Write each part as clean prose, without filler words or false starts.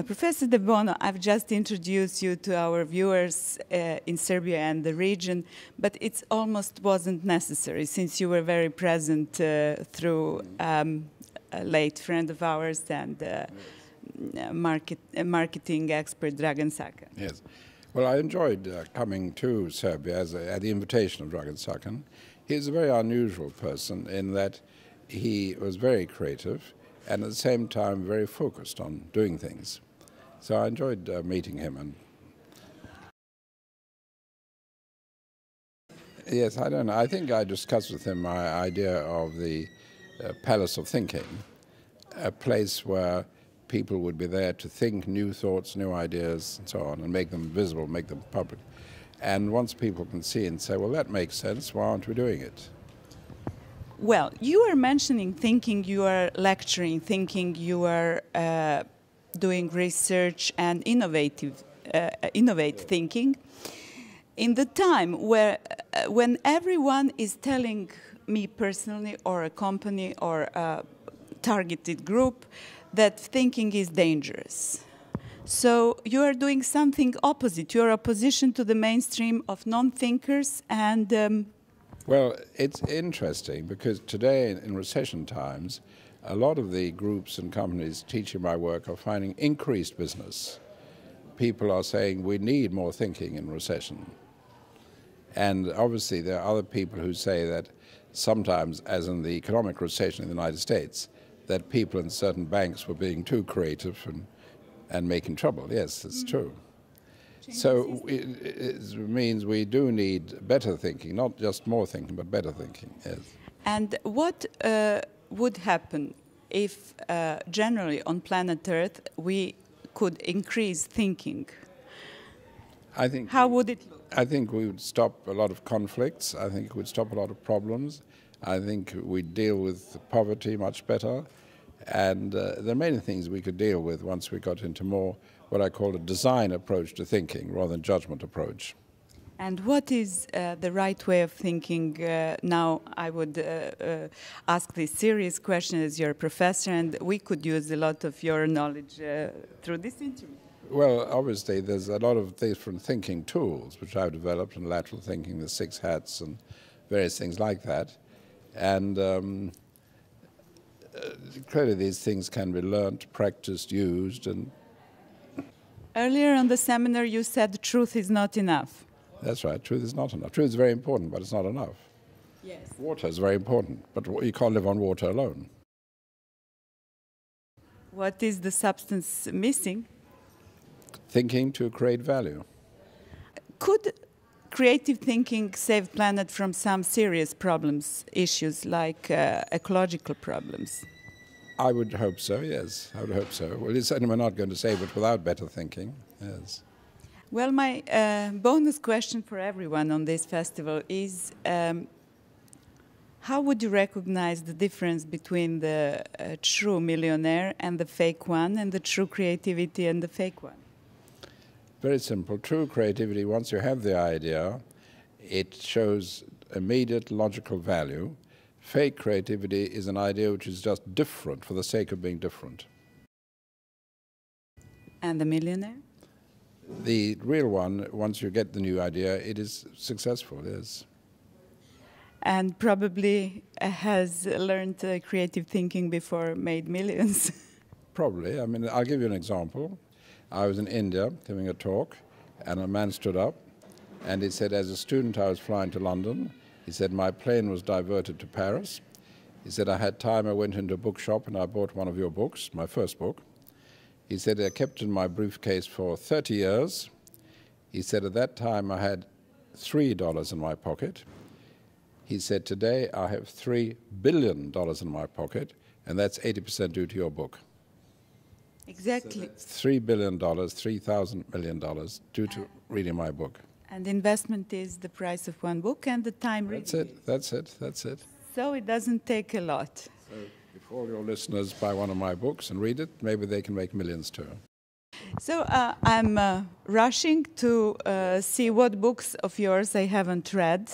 Professor De Bono, I've just introduced you to our viewers in Serbia and the region, but it almost wasn't necessary since you were very present through a late friend of ours and marketing expert Dragan Sakan. Yes. Well, I enjoyed coming to Serbia at the invitation of Dragan Sakan. He's a very unusual person in that he was very creative and at the same time very focused on doing things. So I enjoyed meeting him. And yes, I don't know. I think I discussed with him my idea of the Palace of Thinking, a place where people would be there to think new thoughts, new ideas, and so on, and make them visible, make them public. And once people can see and say, well, that makes sense, why aren't we doing it? Well, you are mentioning thinking, you are lecturing thinking, you are doing research and innovate thinking. In the time when everyone is telling me personally or a company or a targeted group that thinking is dangerous. So you are doing something opposite. You are opposition to the mainstream of non-thinkers and... Well, it's interesting because today in recession times, a lot of the groups and companies teaching my work are finding increased business. People are saying we need more thinking in recession. And obviously there are other people who say that sometimes, as in the economic recession in the United States, that people in certain banks were being too creative and making trouble. Yes, it's true. So it means we do need better thinking, not just more thinking, but better thinking, yes. And what would happen if generally on planet Earth we could increase thinking? How would it look? I think we would stop a lot of conflicts. I think we would stop a lot of problems. I think we'd deal with poverty much better. And there are many things we could deal with once we got into more what I call a design approach to thinking rather than judgment approach. And what is the right way of thinking? Now I would ask this serious question as you're a professor, and we could use a lot of your knowledge through this interview. Well, obviously there's a lot of different thinking tools which I've developed in lateral thinking, the 6 hats and various things like that. And clearly these things can be learnt, practiced, used. And earlier on the seminar you said truth is not enough. That's right, truth is not enough. Truth is very important, but it's not enough. Yes. Water is very important, but you can't live on water alone. What is the substance missing? Thinking to create value. Could creative thinking save planet from some serious problems, issues like ecological problems? I would hope so, yes. I would hope so. Well, certainly we're not going to save it without better thinking, yes. Well, my bonus question for everyone on this festival is how would you recognize the difference between the true millionaire and the fake one, and the true creativity and the fake one? Very simple. True creativity, once you have the idea, it shows immediate logical value. Fake creativity is an idea which is just different for the sake of being different. And the millionaire? The real one, once you get the new idea, it is successful, yes. And probably has learned creative thinking before made millions. Probably. I mean, I'll give you an example. I was in India giving a talk, and a man stood up, and he said, as a student I was flying to London. He said, my plane was diverted to Paris. He said, I had time, I went into a bookshop and I bought one of your books, my first book. He said, I kept it in my briefcase for 30 years. He said, at that time I had $3 in my pocket. He said, today I have $3 billion in my pocket, and that's 80% due to your book. Exactly. So $3 billion, $3,000 million due to reading my book. And investment is the price of one book and the time reading. That's it, that's it, that's it. So it doesn't take a lot. So if all your listeners buy one of my books and read it, maybe they can make millions too. So I'm rushing to see what books of yours I haven't read,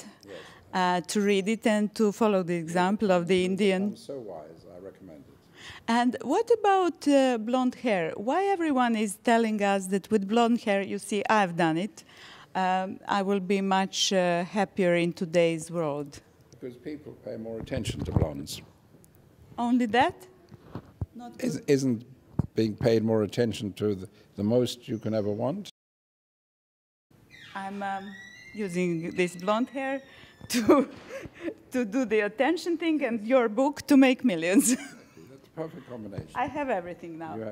to read it and to follow the example of the Indian. I'm so wise, I recommend it. And what about blonde hair? Why everyone is telling us that with blonde hair, you see, I've done it, I will be much happier in today's world? Because people pay more attention to blondes. Only that? Isn't being paid more attention to the most you can ever want? I'm using this blonde hair to do the attention thing and your book to make millions. That's a perfect combination. I have everything now.